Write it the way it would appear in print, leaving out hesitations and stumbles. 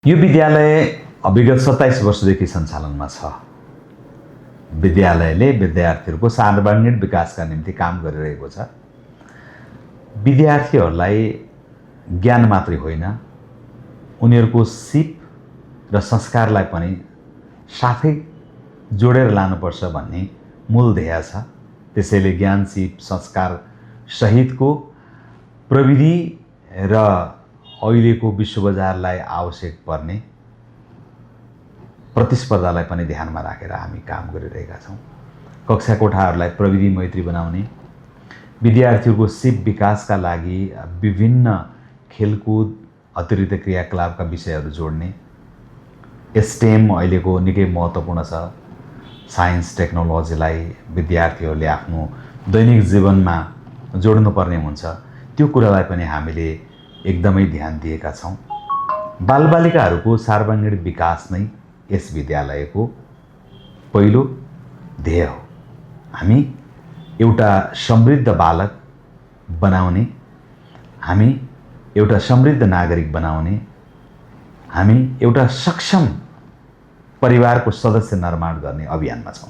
यो विद्यालय विगत 27 वर्षदेखि सञ्चालनमा छ। विद्यालयले विद्यार्थीहरूको सर्वाङ्गीण विकासका निम्ति काम गरिरहेको छ। विद्यार्थीहरूलाई ज्ञान मात्रै होइन, उनीहरूको सिप र संस्कारलाई पनि साथै जोडेर लानुपर्छ भन्ने मूल ध्येय छ। त्यसैले ज्ञान, सिप, संस्कार सहितको प्रविधि र अहिलेको विश्व बजारलाई आवश्यक पर्ने प्रतिस्पर्धालाई पनि ध्यानमा राखेर हामी काम गरिरहेका छौँ। कक्षा कोठाहरूलाई प्रविधि मैत्री बनाउने, विद्यार्थीहरूको सिप विकासका लागि विभिन्न खेलकुद, अतिरिक्त क्रियाकलापका विषयहरू जोड्ने, स्टेम अहिलेको निकै महत्त्वपूर्ण छ। साइन्स, टेक्नोलोजीलाई विद्यार्थीहरूले आफ्नो दैनिक जीवनमा जोड्नुपर्ने हुन्छ। त्यो कुरालाई पनि हामीले एकदमै ध्यान दिएका छौँ। बालबालिकाहरूको सर्वाङ्गीण विकास नै यस विद्यालयको पहिलो ध्येय हो। हामी एउटा समृद्ध बालक बनाउने, हामी एउटा समृद्ध नागरिक बनाउने, हामी एउटा सक्षम परिवारको सदस्य निर्माण गर्ने अभियानमा छौँ।